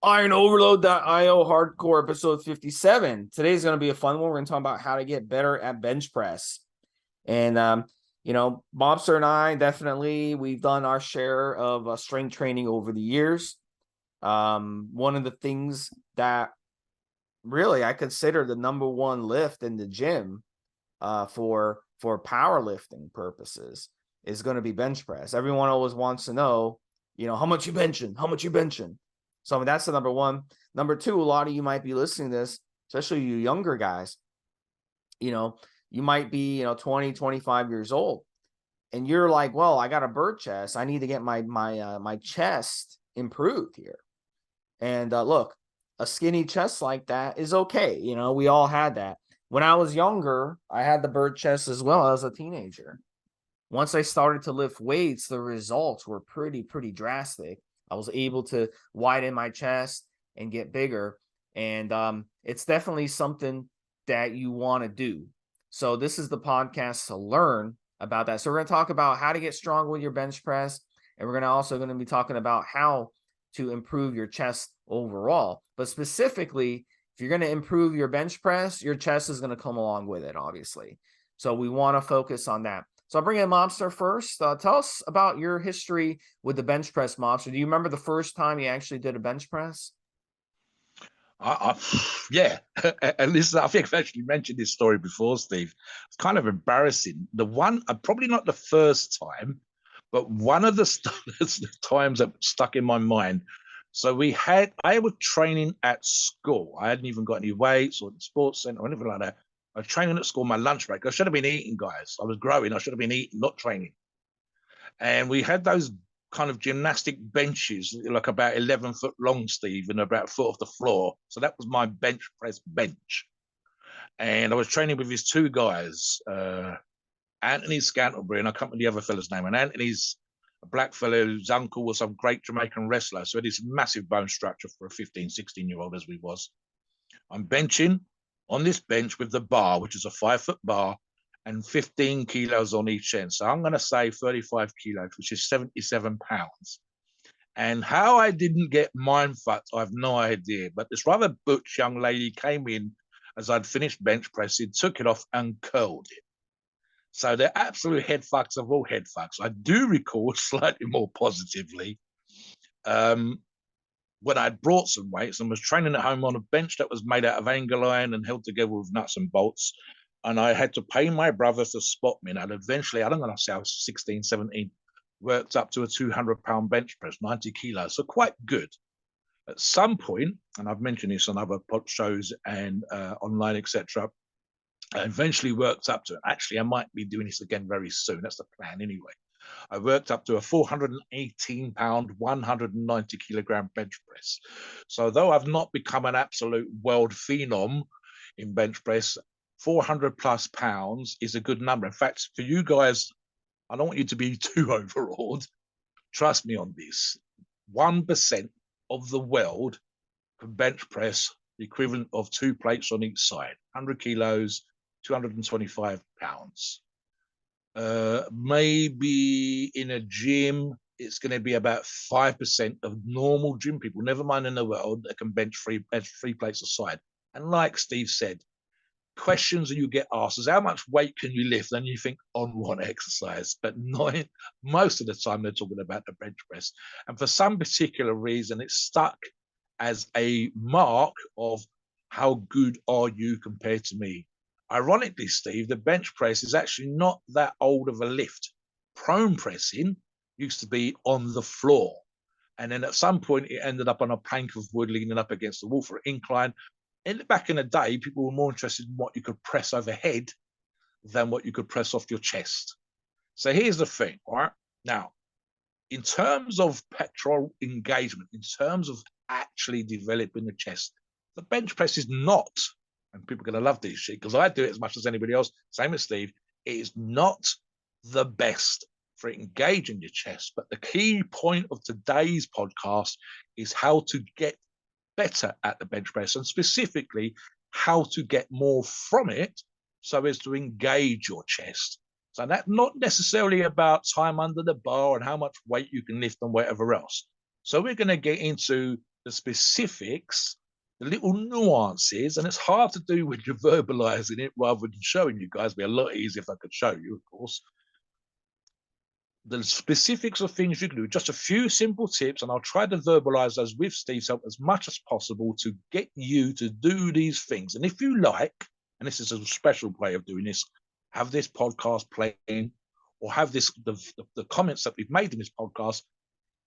IronOverload.io hardcore episode 57. Today's going to be a fun one. We're going to talk about how to get better at bench press. And, Mobster and I we've done our share of strength training over the years. One of the things that really I consider the number one lift in the gym for powerlifting purposes is going to be bench press. Everyone always wants to know, how much you benching, So I mean, that's the number one. Number two, a lot of you might be listening to this, especially you younger guys. You might be, 20, 25 years old, and you're like, well, I got a bird chest. I need to get my chest improved here. And look, a skinny chest like that is okay. We all had that. When I was younger, I had the bird chest as well as a teenager. Once I started to lift weights, the results were pretty drastic. I was able to widen my chest and get bigger. And it's definitely something that you want to do. So this is the podcast to learn about that. So we're going to talk about how to get strong with your bench press. And we're going to be talking about how to improve your chest overall. But specifically, if you're going to improve your bench press, your chest is going to come along with it, obviously. So we want to focus on that. So I'll bring in Mobster first. Tell us about your history with the bench press, Mobster. Do you remember the first time you actually did a bench press? Yeah, and listen, I think I've actually mentioned this story before, Steve. It's kind of embarrassing. The one, probably not the first time, but one of the times that stuck in my mind. So I was training at school. I hadn't even got any weights or the sports center or anything like that. I was training at school, my lunch break. I should have been eating, guys. I was growing. I should have been eating, not training. And we had those kind of gymnastic benches, like about 11 foot long, Steve, and about a foot off the floor. So that was my bench press bench. And I was training with these two guys, Anthony Scantlebury, and I can't remember the other fella's name. And Anthony's a black fellow whose uncle was some great Jamaican wrestler. So it is massive bone structure for a 15, 16-year-old as we was. I'm benching on this bench with the bar, which is a 5-foot bar, and 15 kilos on each end. So I'm going to say 35 kilos, which is 77 pounds. And how I didn't get mind fucked, I have no idea. But this rather butch young lady came in as I'd finished bench pressing, took it off and curled it. So they're absolute head fucks of all head fucks. I do recall slightly more positively when I'd brought some weights and was training at home on a bench that was made out of angle iron and held together with nuts and bolts. And I had to pay my brother to spot me. And eventually, I don't know, I was 16, 17, worked up to a 200-pound bench press, 90 kilos. So quite good. At some point, and I've mentioned this on other pod shows and online, etc., I eventually worked up to it. Actually, I might be doing this again very soon. That's the plan anyway. I worked up to a 418-pound, 190-kilogram bench press. So though I've not become an absolute world phenom in bench press, 400 plus pounds is a good number. In fact, for you guys, I don't want you to be too overawed. Trust me on this. 1% of the world can bench press the equivalent of 2 plates on each side, 100 kilos, 225 pounds. Maybe in a gym, it's going to be about 5% of normal gym people, never mind in the world, that can bench three plates aside. And like Steve said, questions that you get asked is how much weight can you lift? And you think on one exercise, but most of the time they're talking about the bench press. And for some particular reason, it's stuck as a mark of how good are you compared to me. Ironically, Steve, the bench press is actually not that old of a lift. Prone pressing used to be on the floor. And then at some point, it ended up on a plank of wood leaning up against the wall for an incline. Back in the day, people were more interested in what you could press overhead than what you could press off your chest. So here's the thing, all right? Now, in terms of pectoral engagement, in terms of actually developing the chest, the bench press is not, and people are going to love this shit because I do it as much as anybody else, same as Steve, it is not the best for engaging your chest. But the key point of today's podcast is how to get better at the bench press, and specifically how to get more from it so as to engage your chest. So that's not necessarily about time under the bar and how much weight you can lift and whatever else. So we're going to get into the specifics, the little nuances, and it's hard to do when you're verbalizing it rather than showing you guys. It'd be a lot easier if I could show you, of course. The specifics of things you can do, just a few simple tips, and I'll try to verbalize those with Steve's help as much as possible to get you to do these things. And if you like, and this is a special way of doing this, have this podcast playing or have this the comments that we've made in this podcast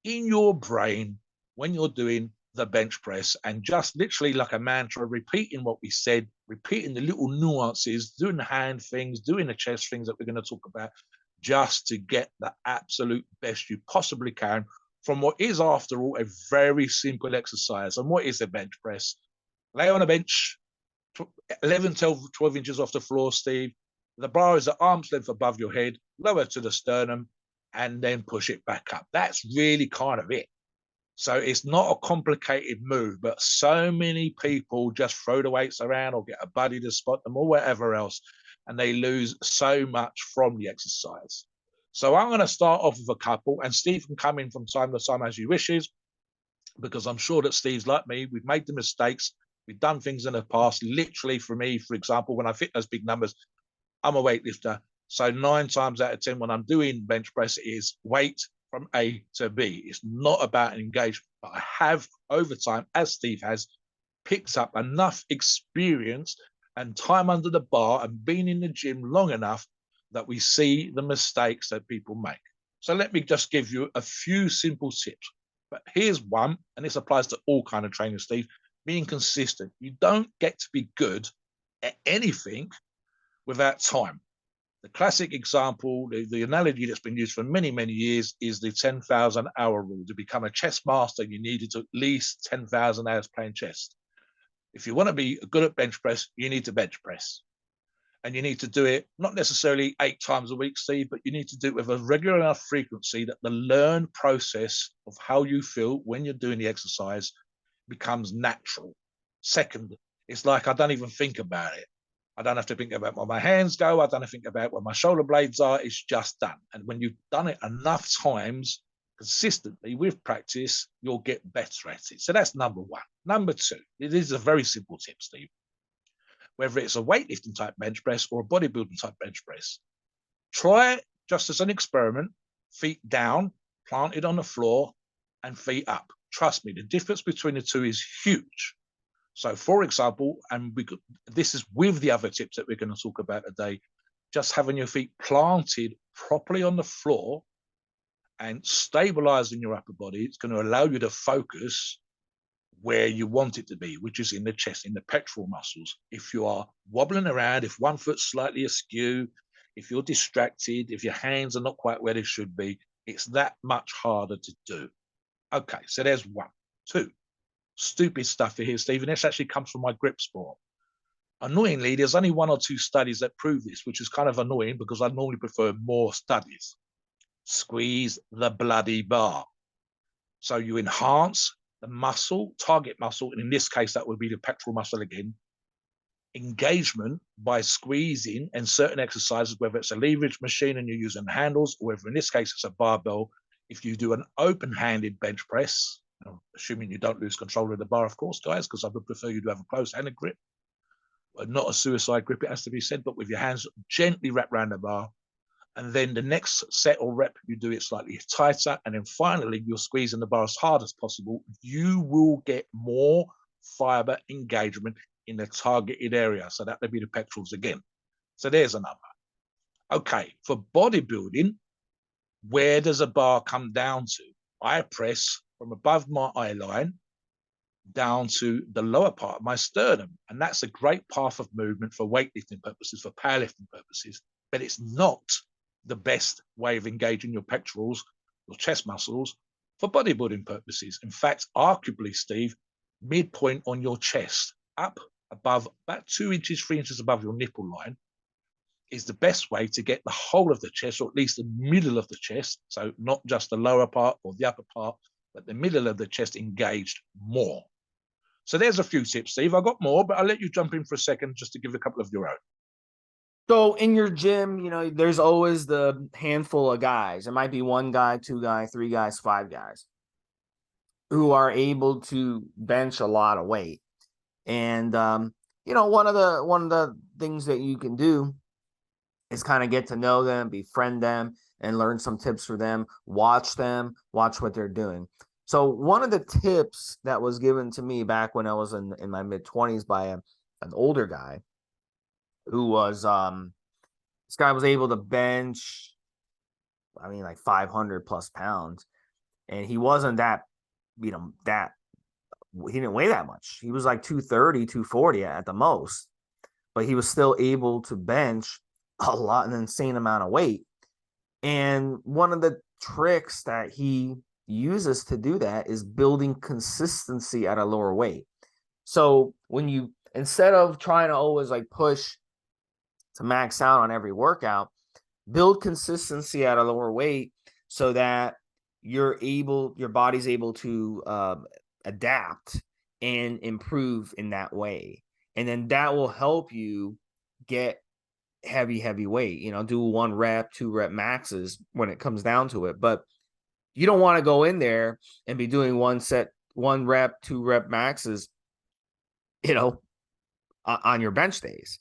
in your brain when you're doing the bench press, and just literally like a mantra, repeating what we said, repeating the little nuances, doing the hand things, doing the chest things that we're going to talk about, just to get the absolute best you possibly can from what is, after all, a very simple exercise. And what is a bench press? Lay on a bench, 11, 12 inches off the floor, Steve. The bar is at arm's length above your head, lower to the sternum, and then push it back up. That's really kind of it. So it's not a complicated move, but so many people just throw the weights around or get a buddy to spot them or whatever else, and they lose so much from the exercise. So I'm going to start off with a couple, and Steve can come in from time to time as he wishes, because I'm sure that Steve's like me. We've made the mistakes. We've done things in the past. Literally, for me, for example, when I fit those big numbers, I'm a weightlifter. So 9 times out of 10, when I'm doing bench press, it is weight from A to B. It's not about an engagement, but I have over time, as Steve has, picked up enough experience and time under the bar and been in the gym long enough that we see the mistakes that people make. So let me just give you a few simple tips. But here's one, and this applies to all kind of training, Steve: being consistent. You don't get to be good at anything without time. The classic example, the analogy that's been used for many, many years is the 10,000 hour rule. To become a chess master, you needed at least 10,000 hours playing chess. If you want to be good at bench press, you need to bench press. And you need to do it not necessarily 8 times a week, Steve, but you need to do it with a regular enough frequency that the learned process of how you feel when you're doing the exercise becomes natural. Second, it's like I don't even think about it. I don't have to think about where my hands go. I don't have to think about where my shoulder blades are. It's just done. And when you've done it enough times, consistently with practice, you'll get better at it. So that's number one. Number two, it is a very simple tip, Steve. Whether it's a weightlifting type bench press or a bodybuilding type bench press, try it just as an experiment, feet down, planted on the floor, and feet up. Trust me, the difference between the two is huge. So, for example, and this is with the other tips that we're going to talk about today, just having your feet planted properly on the floor and stabilizing your upper body, it's going to allow you to focus where you want it to be, which is in the chest, in the pectoral muscles. If you are wobbling around, if one foot's slightly askew, if you're distracted, if your hands are not quite where they should be, it's that much harder to do. Okay, so there's one. Two, stupid stuff here, Stephen. This actually comes from my grip sport. Annoyingly, there's only 1 or 2 studies that prove this, which is kind of annoying because I normally prefer more studies. Squeeze the bloody bar. So you enhance the muscle, target muscle, and in this case, that would be the pectoral muscle again, engagement by squeezing, and certain exercises, whether it's a leverage machine and you're using handles, or whether in this case it's a barbell. If you do an open-handed bench press, assuming you don't lose control of the bar, of course, guys, because I would prefer you to have a close-handed grip, not a suicide grip, it has to be said, but with your hands gently wrapped around the bar. And then the next set or rep, you do it slightly tighter. And then finally, you're squeezing the bar as hard as possible. You will get more fiber engagement in the targeted area. So that would be the pectorals again. So there's a number. Okay, for bodybuilding, where does a bar come down to? I press from above my eye line down to the lower part of my sternum. And that's a great path of movement for weightlifting purposes, for powerlifting purposes, but it's not the best way of engaging your pectorals, your chest muscles for bodybuilding purposes. In fact, arguably, Steve, midpoint on your chest, up above about 2 inches, 3 inches above your nipple line, is the best way to get the whole of the chest, or at least the middle of the chest. So not just the lower part or the upper part, but the middle of the chest engaged more. So there's a few tips, Steve. I've got more, but I'll let you jump in for a second just to give a couple of your own. So in your gym, there's always the handful of guys. It might be 1 guy, 2 guys, 3 guys, 5 guys. who are able to bench a lot of weight. And you know, one of the things that you can do is kind of get to know them, befriend them, and learn some tips for them. Watch them, watch what they're doing. So one of the tips that was given to me back when I was in my mid-20s by an older guy who was this guy was able to bench, I mean, like 500 plus pounds, and he wasn't that, you know, that he didn't weigh that much. He was like 230, 240 at the most, but he was still able to bench a lot, an insane amount of weight. And one of the tricks that he uses to do that is building consistency at a lower weight. So when you, instead of trying to always like push to max out on every workout, build consistency at a lower weight so that your body's able to adapt and improve in that way. And then that will help you get heavy weight, you know, do 1 rep, 2 rep maxes when it comes down to it. But you don't want to go in there and be doing 1 rep, 2 rep maxes, you know, on your bench days,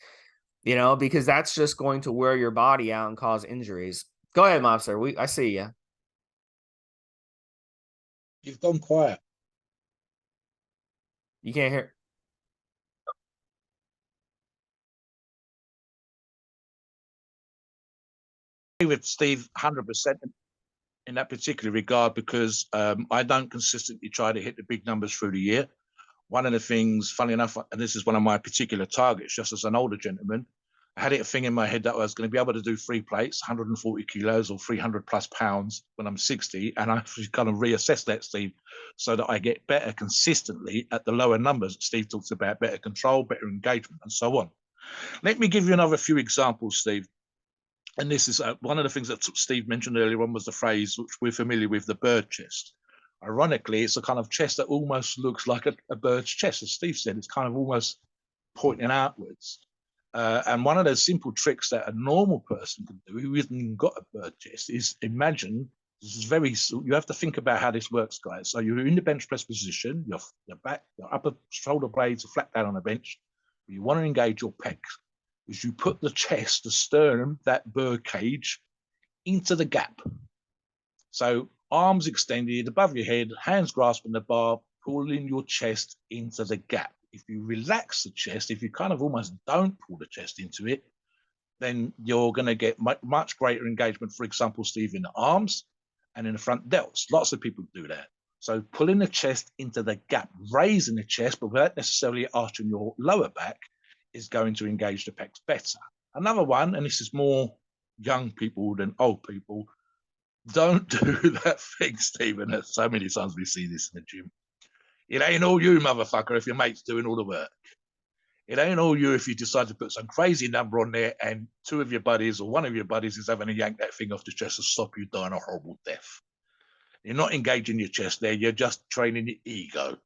you know, because that's just going to wear your body out and cause injuries. Go ahead, Mobster. I see you. You've gone quiet. You can't hear. With Steve 100% in that particular regard, because I don't consistently try to hit the big numbers through the year. One of the things, funny enough, and this is one of my particular targets, just as an older gentleman, I had a thing in my head that I was going to be able to do 3 plates, 140 kilos or 300 plus pounds when I'm 60. And I kind of reassess that, Steve, so that I get better consistently at the lower numbers. Steve talks about better control, better engagement, and so on. Let me give you another few examples, Steve. And this is one of the things that Steve mentioned earlier on was the phrase, which we're familiar with, the bird chest. Ironically, it's a kind of chest that almost looks like a bird's chest. As Steve said, it's kind of almost pointing outwards. And one of those simple tricks that a normal person can do who hasn't even got a bird chest is imagine, this is very, you have to think about how this works, guys. So you're in the bench press position, your back, your upper shoulder blades are flat down on the bench. You want to engage your pecs. Is you put the chest, the sternum, that bird cage, into the gap. So arms extended above your head, hands grasping the bar, pulling your chest into the gap. If you relax the chest, if you kind of almost don't pull the chest into it, then you're going to get much greater engagement, for example, Steve, in the arms and in the front delts. Lots of people do that. So pulling the chest into the gap, raising the chest, but without necessarily arching your lower back, is going to engage the pecs better. Another one, and this is more young people than old people, don't do that thing, Stephen. So many times we see this in the gym. It ain't all you, motherfucker, if your mate's doing all the work. It ain't all you if you decide to put some crazy number on there and 2 of your buddies or 1 of your buddies is having to yank that thing off the chest to stop you dying a horrible death. You're not engaging your chest there. You're just training your ego.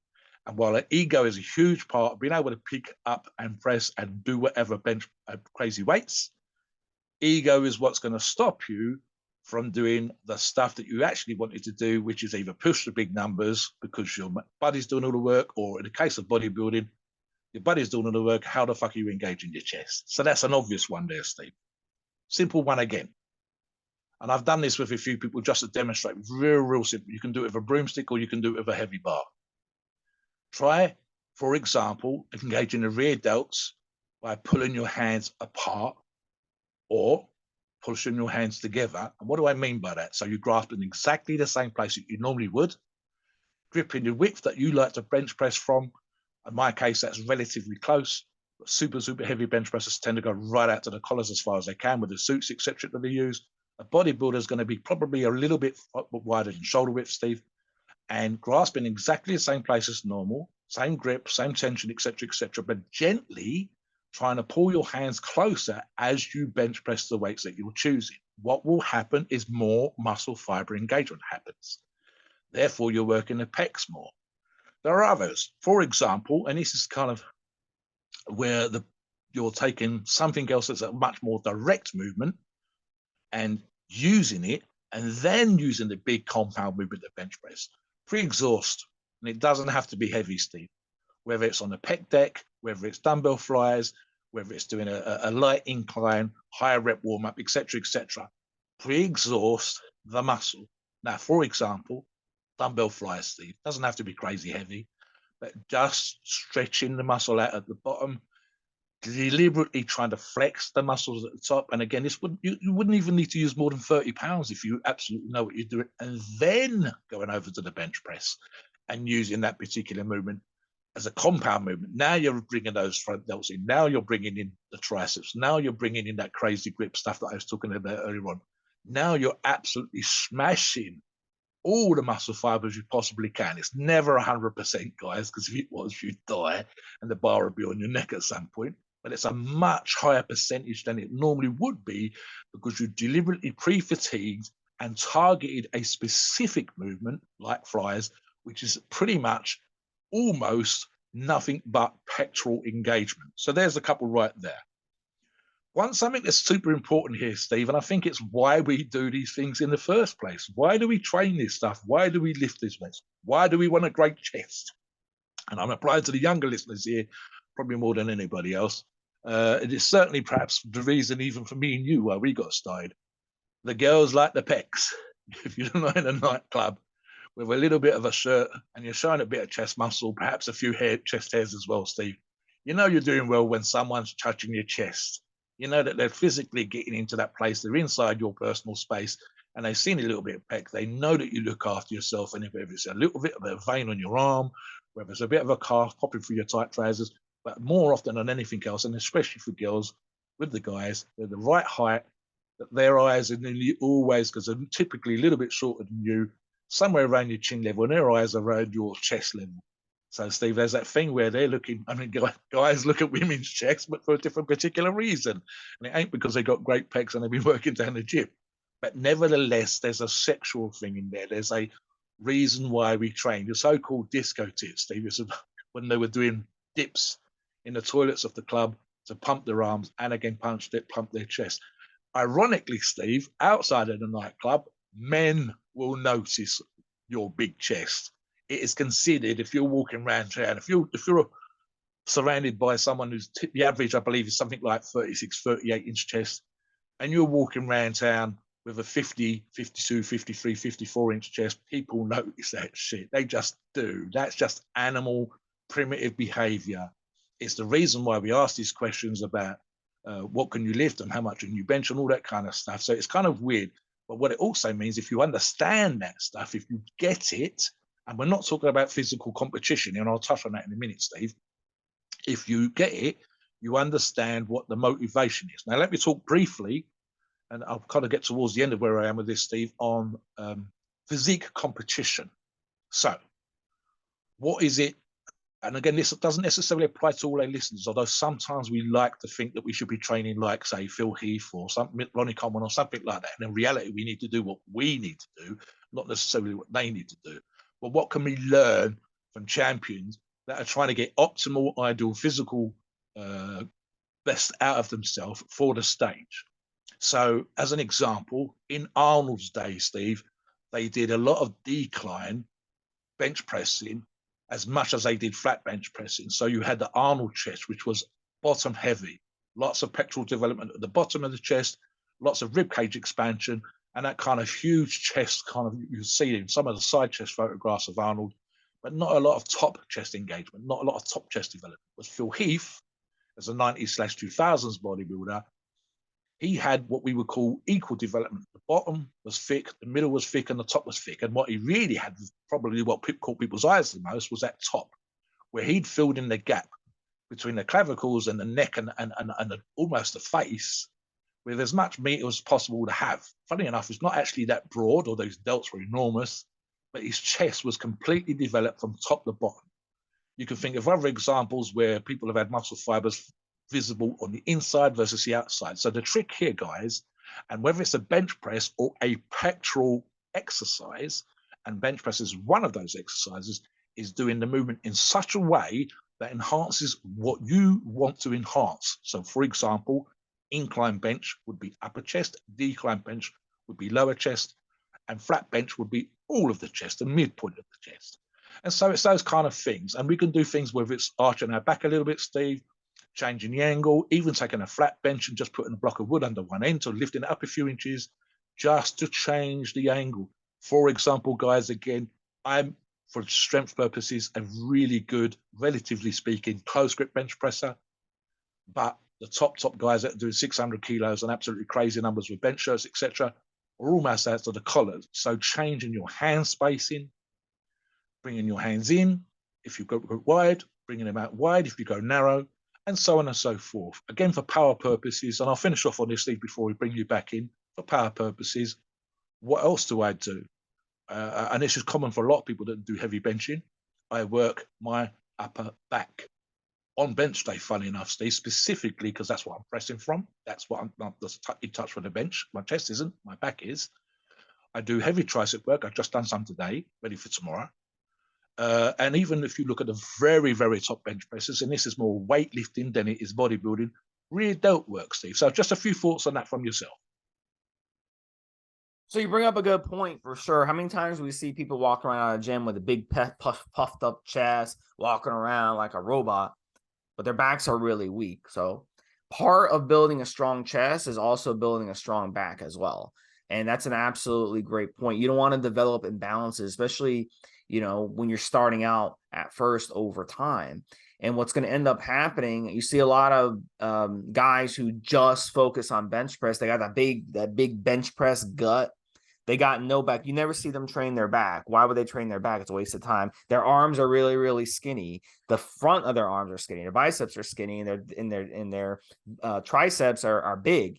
And while the ego is a huge part of being able to pick up and press and do whatever bench crazy weights, ego is what's going to stop you from doing the stuff that you actually wanted to do, which is either push the big numbers because your body's doing all the work, or in the case of bodybuilding, your body's doing all the work. How the fuck are you engaging your chest? So that's an obvious one there, Steve. Simple one again. And I've done this with a few people just to demonstrate. Real simple. You can do it with a broomstick or you can do it with a heavy bar. Try, for example, engaging the rear delts by pulling your hands apart or pushing your hands together. And what do I mean by that? So you grasp in exactly the same place that you normally would, gripping the width that you like to bench press from. In my case, that's relatively close. But super heavy bench pressers tend to go right out to the collars as far as they can with the suits, etc. that they use. A bodybuilder is going to be probably a little bit wider than shoulder width, Steve, and grasping exactly the same place as normal, same grip, same tension, etc., but gently trying to pull your hands closer as you bench press the weights that you're choosing. What will happen is more muscle fiber engagement happens. Therefore, you're working the pecs more. There are others. For example, and this is kind of where you're taking something else that's a much more direct movement and using it, and then using the big compound movement of bench press. Pre-exhaust. And it doesn't have to be heavy, Steve. Whether it's on the pec deck, whether it's dumbbell flies, whether it's doing a light incline, higher rep warm-up, etc., etc. Pre-exhaust the muscle. Now, for example, dumbbell flies, Steve, doesn't have to be crazy heavy, but just stretching the muscle out at the bottom, deliberately trying to flex the muscles at the top. And again, you wouldn't even need to use more than 30 pounds if you absolutely know what you're doing, and then going over to the bench press and using that particular movement as a compound movement. Now you're bringing those front delts in. Now you're bringing in the triceps. Now you're bringing in that crazy grip stuff that I was talking about earlier on. Now you're absolutely smashing all the muscle fibers you possibly can. It's never 100%, guys, because if it was, you'd die and the bar would be on your neck at some point. But it's a much higher percentage than it normally would be, because you deliberately pre-fatigued and targeted a specific movement like flies, which is pretty much almost nothing but pectoral engagement. So there's a couple right there. Something that's super important here, Steve, and I think it's why we do these things in the first place. Why do we train this stuff? Why do we lift these weights? Why do we want a great chest? And I'm applying to the younger listeners here, probably more than anybody else. It is certainly perhaps the reason, even for me and you, why we got started. The girls like the pecs. If you're not in a nightclub with a little bit of a shirt and you're showing a bit of chest muscle, perhaps a few chest hairs as well, Steve, you know you're doing well when someone's touching your chest. You know that they're physically getting into that place. They're inside your personal space, and they've seen a little bit of pec. They know that you look after yourself, and if it's a little bit of a vein on your arm, whether it's a bit of a calf popping through your tight trousers, but more often than anything else, and especially for girls with the guys, they're the right height, that their eyes are nearly always, because they're typically a little bit shorter than you, somewhere around your chin level, and their eyes are around your chest level. So, Steve, there's that thing where they're looking, I mean, guys look at women's chests, but for a different particular reason. And it ain't because they got great pecs and they've been working down the gym. But nevertheless, there's a sexual thing in there. There's a reason why we train. The so-called disco tits, Steve, is when they were doing dips in the toilets of the club to pump their arms and again pump their chest. Ironically, Steve, outside of the nightclub, men will notice your big chest. It is considered, if you're walking around town, if you're surrounded by someone who's the average, I believe, is something like 36, 38-inch chest, and you're walking around town with a 50, 52, 53, 54-inch chest, people notice that shit. They just do. That's just animal, primitive behavior. It's the reason why we ask these questions about what can you lift and how much can you bench and all that kind of stuff. So it's kind of weird. But what it also means, if you understand that stuff, if you get it, and we're not talking about physical competition, and I'll touch on that in a minute, Steve. If you get it, you understand what the motivation is. Now, let me talk briefly, and I'll kind of get towards the end of where I am with this, Steve, on physique competition. So, what is it? And again, this doesn't necessarily apply to all our listeners, although sometimes we like to think that we should be training like, say, Phil Heath or something, Ronnie Coleman or something like that. And in reality, we need to do what we need to do, not necessarily what they need to do. But what can we learn from champions that are trying to get optimal, ideal physical best out of themselves for the stage? So, as an example, in Arnold's day, Steve, they did a lot of decline bench pressing as much as they did flat bench pressing. So you had the Arnold chest, which was bottom heavy, lots of pectoral development at the bottom of the chest, lots of rib cage expansion, and that kind of huge chest kind of, you see in some of the side chest photographs of Arnold, but not a lot of top chest engagement, not a lot of top chest development. But Phil Heath, as a 90s/2000s bodybuilder, he had what we would call equal development. The bottom was thick, the middle was thick, and the top was thick. And what he really had, probably what caught people's eyes the most, was that top, where he'd filled in the gap between the clavicles and the neck and almost the face with as much meat as possible to have. Funny enough, it's not actually that broad, or those delts were enormous, but his chest was completely developed from top to bottom. You can think of other examples where people have had muscle fibers visible on the inside versus the outside. So the trick here, guys, and whether it's a bench press or a pectoral exercise, and bench press is one of those exercises, is doing the movement in such a way that enhances what you want to enhance. So, for example, incline bench would be upper chest, decline bench would be lower chest, and flat bench would be all of the chest, the midpoint of the chest. And so it's those kind of things. And we can do things, whether it's arching our back a little bit, Steve, changing the angle, even taking a flat bench and just putting a block of wood under one end, so lifting it up a few inches just to change the angle. For example, guys, again, I'm, for strength purposes, a really good, relatively speaking, close grip bench presser. But the top guys that are doing 600 kilos and absolutely crazy numbers with bench shirts, etc., are almost out to the collars. So changing your hand spacing, bringing your hands in if you go wide, bringing them out wide if you go narrow, and so on and so forth. Again, for power purposes, and I'll finish off on this, Steve, before we bring you back in. For power purposes, what else do I do? And this is common for a lot of people that do heavy benching. I work my upper back on bench day, funny enough, Steve, specifically because that's what I'm pressing from. That's what I'm just in touch with the bench. My chest isn't, my back is. I do heavy tricep work. I've just done some today, ready for tomorrow. And even if you look at the very, very top bench pressers, and this is more weightlifting than it is bodybuilding, really don't work, Steve. So just a few thoughts on that from yourself. So you bring up a good point for sure. How many times we see people walking around a gym with a big puffed up chest, walking around like a robot, but their backs are really weak. So part of building a strong chest is also building a strong back as well. And that's an absolutely great point. You don't want to develop imbalances, especially, when you're starting out at first over time. And what's going to end up happening, you see a lot of guys who just focus on bench press. They got that big bench press gut. They got no back. You never see them train their back. Why would they train their back? It's a waste of time. Their arms are really, really skinny. The front of their arms are skinny. Their biceps are skinny, and their triceps are big.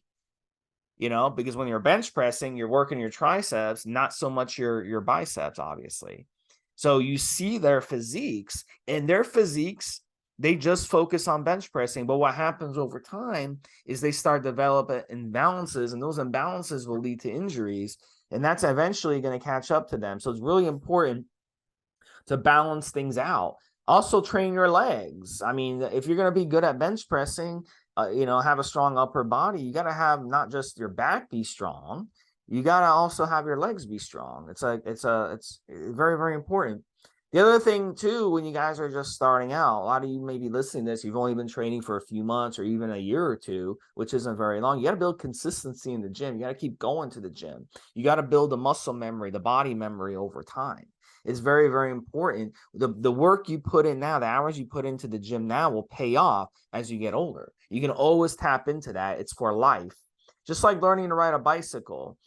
Because when you're bench pressing, you're working your triceps, not so much your biceps, obviously. So you see their physiques, they just focus on bench pressing. But what happens over time is they start developing imbalances, and those imbalances will lead to injuries. And that's eventually going to catch up to them. So it's really important to balance things out. Also, train your legs. I mean, if you're going to be good at bench pressing, have a strong upper body, you got to have not just your back be strong, you got to also have your legs be strong. It's very, very important. The other thing too, when you guys are just starting out, a lot of you may be listening to this, you've only been training for a few months or even a year or two, which isn't very long. You got to build consistency in the gym. You got to keep going to the gym. You got to build the muscle memory, the body memory over time. It's very, very important. The work you put in now, the hours you put into the gym now will pay off as you get older. You can always tap into that. It's for life. Just like learning to ride a bicycle.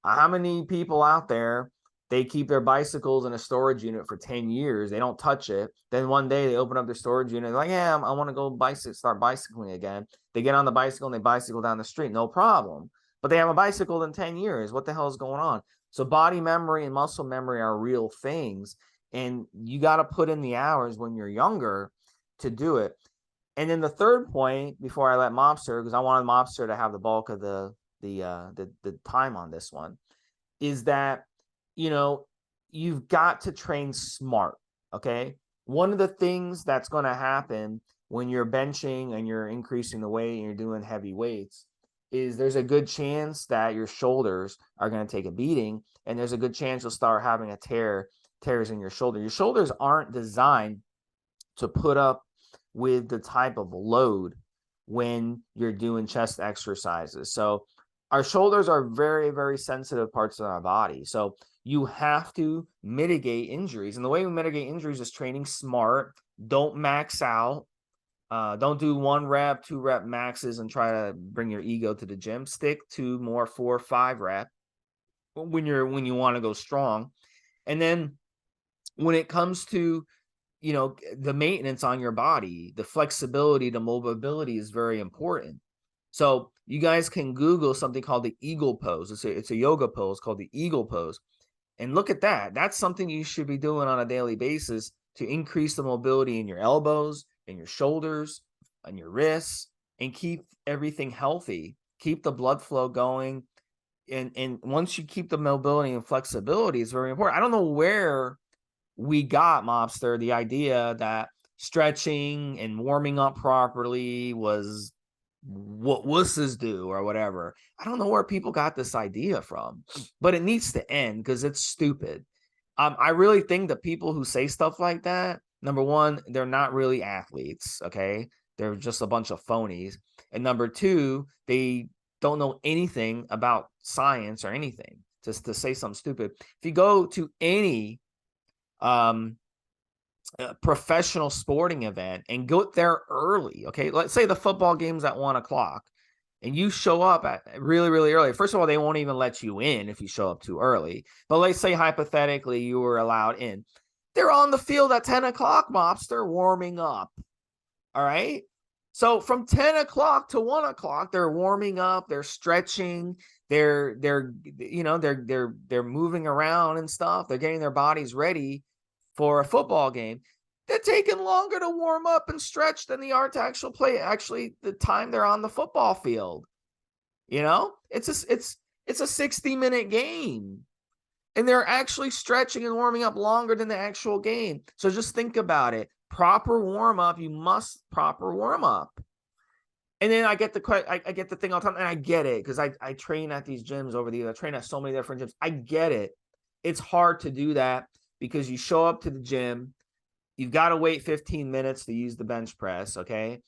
How many people out there, they keep their bicycles in a storage unit for 10 years. They don't touch it. Then one day they open up their storage unit. They're like, yeah, I want to go start bicycling again. They get on the bicycle and they bicycle down the street. No problem. But they have a bicycle in 10 years. What the hell is going on? So body memory and muscle memory are real things. And you got to put in the hours when you're younger to do it. And then the third point, before I let Mobster, because I wanted Mobster to have the bulk of the time on this one, is that you've got to train smart. Okay. One of the things that's going to happen when you're benching and you're increasing the weight and you're doing heavy weights is there's a good chance that your shoulders are going to take a beating, and there's a good chance you'll start having tears in your shoulder. Your shoulders aren't designed to put up with the type of load when you're doing chest exercises. So our shoulders are very, very sensitive parts of our body. So you have to mitigate injuries. And the way we mitigate injuries is training smart. Don't max out. Don't do 1 rep, 2 rep maxes and try to bring your ego to the gym. Stick to more 4 or 5 rep when you want to go strong. And then when it comes to the maintenance on your body, the flexibility, the mobility is very important. So you guys can Google something called the eagle pose. It's a yoga pose called the eagle pose. And look at that. That's something you should be doing on a daily basis to increase the mobility in your elbows, in your shoulders, and your wrists, and keep everything healthy. Keep the blood flow going. And once you keep the mobility and flexibility, it's very important. I don't know where we got, Mobster, the idea that stretching and warming up properly was what wusses do or whatever. I don't know where people got this idea from, but it needs to end because it's stupid. I really think that people who say stuff like that, number one, they're not really athletes. Okay. They're just a bunch of phonies. And number two, they don't know anything about science or anything, just to say something stupid. If you go to any professional sporting event and go there early, okay, let's say the football game's at 1 o'clock and you show up at really, really early. First of all, they won't even let you in if you show up too early. But let's say hypothetically you were allowed in. They're on the field at 10 o'clock, Mobster, warming up. All right. So from 10 o'clock to 1 o'clock, they're warming up, they're stretching, they're moving around and stuff. They're getting their bodies ready for a football game. They're taking longer to warm up and stretch than they are to actually play. Actually, the time they're on the football field, it's a 60-minute game, and they're actually stretching and warming up longer than the actual game. So just think about it. Proper warm up. You must proper warm up. And then I get the thing all the time, and I get it because I train at these gyms over the years. I train at so many different gyms. I get it. It's hard to do that because you show up to the gym, you've got to wait 15 minutes to use the bench press, okay?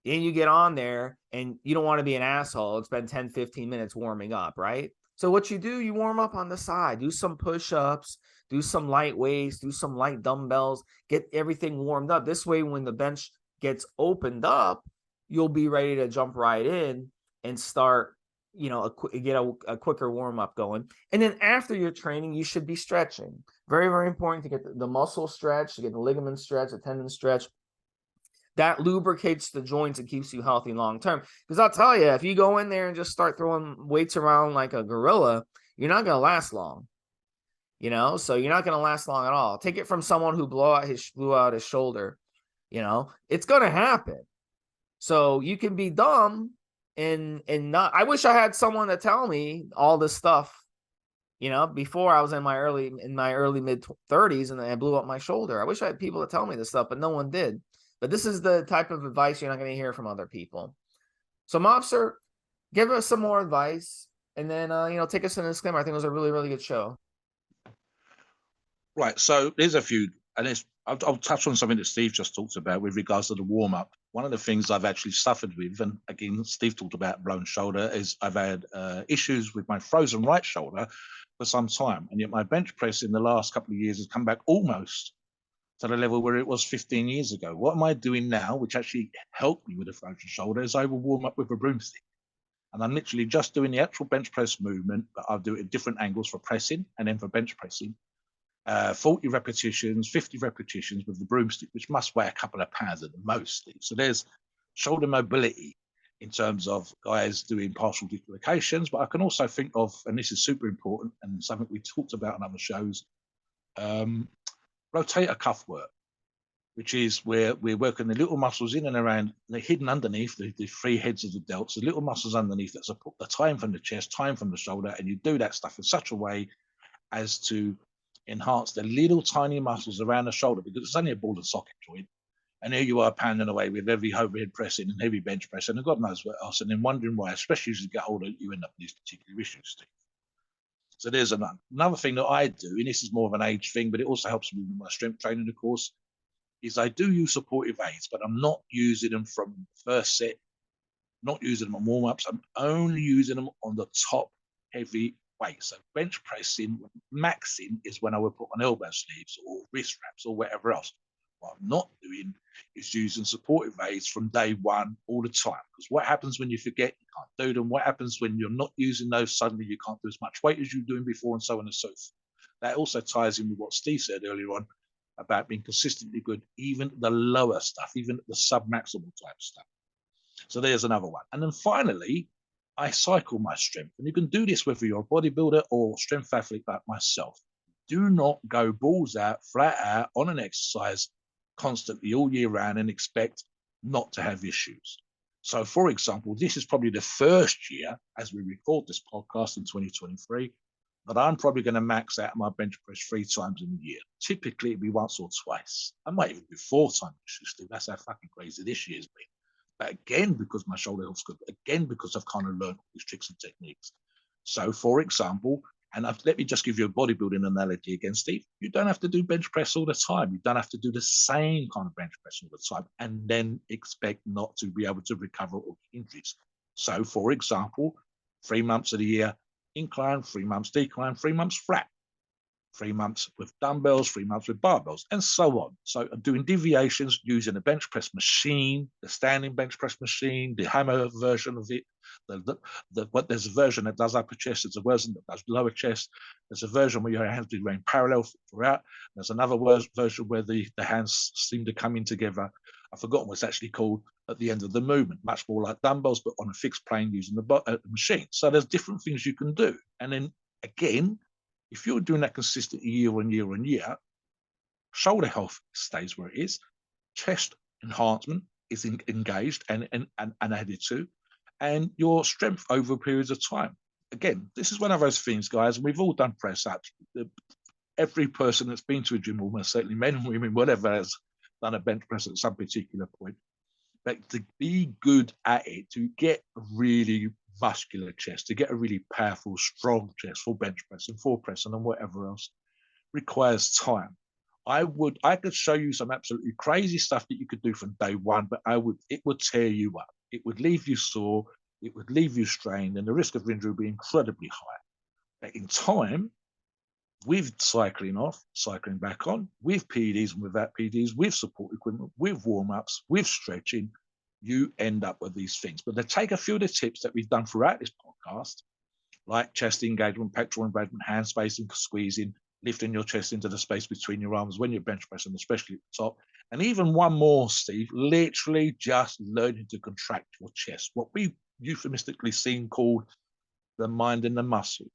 Then you get on there and you don't want to be an asshole. It's been 10, 15 minutes warming up, right? So what you do, you warm up on the side, do some push-ups, do some light weights, do some light dumbbells, get everything warmed up. This way, when the bench gets opened up, you'll be ready to jump right in and start, get a quicker warm up going. And then after your training, you should be stretching. Very, very important to get the muscle stretch, to get the ligament stretch, the tendon stretch. That lubricates the joints and keeps you healthy long term. Because I'll tell you, if you go in there and just start throwing weights around like a gorilla, you're not going to last long. So you're not going to last long at all. Take it from someone who blew out his shoulder. It's going to happen. So you can be dumb and not. I wish I had someone to tell me all this stuff, before I was in my early mid 30s and I blew up my shoulder. I wish I had people to tell me this stuff, but no one did. But this is the type of advice you're not going to hear from other people. So Mobster, give us some more advice, and then take us to the disclaimer. I think it was a really, really good show. Right. So there's a few, and I'll touch on something that Steve just talked about with regards to the warm up. One of the things I've actually suffered with, and again, Steve talked about blown shoulder, is I've had issues with my frozen right shoulder for some time, and yet my bench press in the last couple of years has come back almost to the level where it was 15 years ago. What am I doing now, which actually helped me with the frozen shoulder, is I will warm up with a broomstick. And I'm literally just doing the actual bench press movement, but I'll do it at different angles for pressing and then for bench pressing. 40 repetitions, 50 repetitions with the broomstick, which must weigh a couple of pounds at the most. So there's shoulder mobility in terms of guys doing partial dislocations, but I can also think of, and this is super important and something we talked about on other shows, rotator cuff work, which is where we're working the little muscles in and around, they're hidden underneath the three heads of the delts, the little muscles underneath that support the time from the chest, time from the shoulder, and you do that stuff in such a way as to enhance the little tiny muscles around the shoulder, because it's only a ball and socket joint. And here you are pounding away with heavy overhead pressing and heavy bench pressing and God knows what else, and then wondering why, especially as you get older, you end up with these particular issues, Steve. So there's another thing that I do, and this is more of an age thing, but it also helps me with my strength training, of course, is I do use supportive aids, but I'm not using them from the first set, not using them on warm-ups. I'm only using them on the top heavy weight. So bench pressing, maxing is when I would put on elbow sleeves or wrist wraps or whatever else. What I'm not doing is using supportive aids from day one all the time. Because what happens when you forget, you can't do them. What happens when you're not using those, suddenly you can't do as much weight as you were doing before, and so on and so forth. That also ties in with what Steve said earlier on about being consistently good, even the lower stuff, even the sub-maximal type stuff. So there's another one. And then finally, I cycle my strength. And you can do this whether you're a bodybuilder or strength athlete like myself. Do not go balls out, flat out on an exercise constantly all year round and expect not to have issues. So, for example, this is probably the first year, as we record this podcast in 2023, that I'm probably going to max out my bench press 3 times in a year. Typically, it'd be once or twice. I might even do 4 times. That's how fucking crazy this year's been. But again, because my shoulder health's good, again, because I've kind of learned all these tricks and techniques. So, for example, And let me just give you a bodybuilding analogy again, Steve. You don't have to do bench press all the time. You don't have to do the same kind of bench press all the time and then expect not to be able to recover or injuries. So, for example, 3 months of the year, incline, 3 months decline, 3 months flat. 3 months with dumbbells, 3 months with barbells, and so on. So I'm doing deviations using the bench press machine, the standing bench press machine, the hammer version of it. There's a version that does upper chest, there's a version that does lower chest, there's a version where your hands do remain parallel throughout, there's another version where the hands seem to come in together. I've forgotten what it's actually called at the end of the movement, much more like dumbbells, but on a fixed plane using the machine. So there's different things you can do. And then again, if you're doing that consistently year on year on year, shoulder health stays where it is, chest enhancement is engaged and added to, and your strength over periods of time. Again, this is one of those things, guys, and we've all done press ups. Every person that's been to a gym, almost certainly men and women, whatever, has done a bench press at some particular point. But to be good at it, to get a really muscular chest, to get a really powerful, strong chest for bench press and for press and whatever else, requires time. I could show you some absolutely crazy stuff that you could do from day one, but it would tear you up. It would leave you sore, it would leave you strained, and the risk of injury would be incredibly high. But in time, with cycling off, cycling back on, with PEDs and without PEDs, with support equipment, with warm-ups, with stretching, you end up with these things. But to take a few of the tips that we've done throughout this podcast, like chest engagement, pectoral engagement, hand spacing, squeezing, lifting your chest into the space between your arms when you're bench pressing, especially at the top. And even one more, Steve, literally just learning to contract your chest, what we euphemistically seen called the mind and the muscle.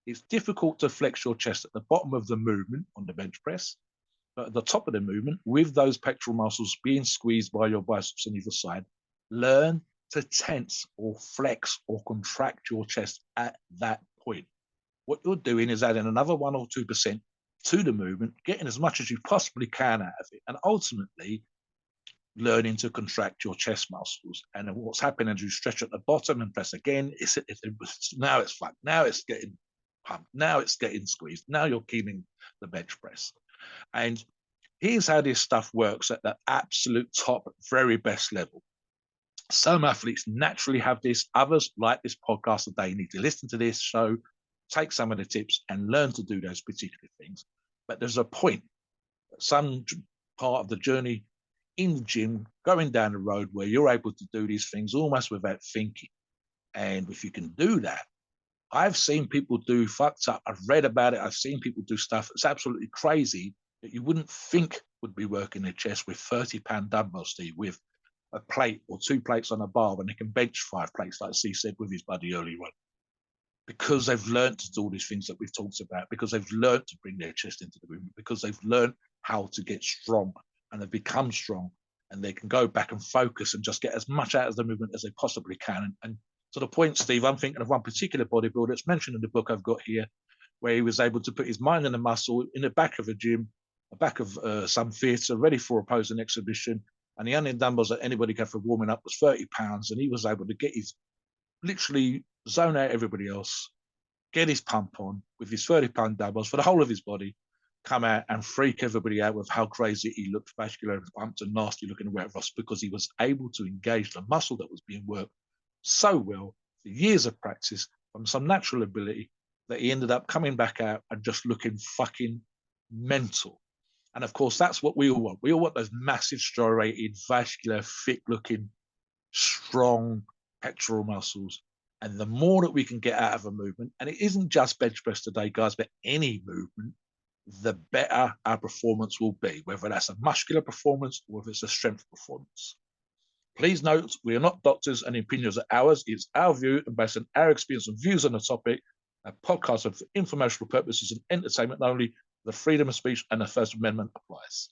It's difficult to flex your chest at the bottom of the movement on the bench press, but at the top of the movement, with those pectoral muscles being squeezed by your biceps on either side, learn to tense or flex or contract your chest at that point. What you're doing is adding another 1 or 2% to the movement, getting as much as you possibly can out of it, and ultimately learning to contract your chest muscles. And then what's happening as you stretch at the bottom and press again, now it's flat, now it's getting pumped, now it's getting squeezed, now you're killing the bench press. And here's how this stuff works at the absolute top, very best level. Some athletes naturally have this, others, like this podcast today, need to listen to this show, take some of the tips and learn to do those particular things. But there's a point, some part of the journey in the gym, going down the road where you're able to do these things almost without thinking. And if you can do that, I've seen people do fucked up. I've read about it. I've seen people do stuff that's absolutely crazy that you wouldn't think would be working their chest with 30-pound dumbbells, Steve, with a plate or 2 plates on a bar when they can bench 5 plates, like C said with his buddy earlier on. Because they've learned to do all these things that we've talked about, because they've learned to bring their chest into the movement, because they've learned how to get strong and they've become strong and they can go back and focus and just get as much out of the movement as they possibly can. And to the point, Steve, I'm thinking of one particular bodybuilder that's mentioned in the book I've got here, where he was able to put his mind and the muscle in the back of a gym, the back of some theatre, ready for a posing exhibition. And the only dumbbells that anybody got for warming up was 30 pounds. And he was able to get his, literally zone out everybody else, get his pump on with his 30-pound dumbbells for the whole of his body, come out and freak everybody out with how crazy he looked, vascular and pumped and nasty looking and whatever else, because he was able to engage the muscle that was being worked so well for years of practice from some natural ability that he ended up coming back out and just looking fucking mental. And of course, that's what we all want. We all want those massive, striated, vascular, thick-looking, strong pectoral muscles. And the more that we can get out of a movement, and it isn't just bench press today, guys, but any movement, the better our performance will be, whether that's a muscular performance or if it's a strength performance. Please note, we are not doctors and opinions are ours. It's our view and based on our experience and views on the topic. A podcast for informational purposes and entertainment only. The freedom of speech and the First Amendment applies.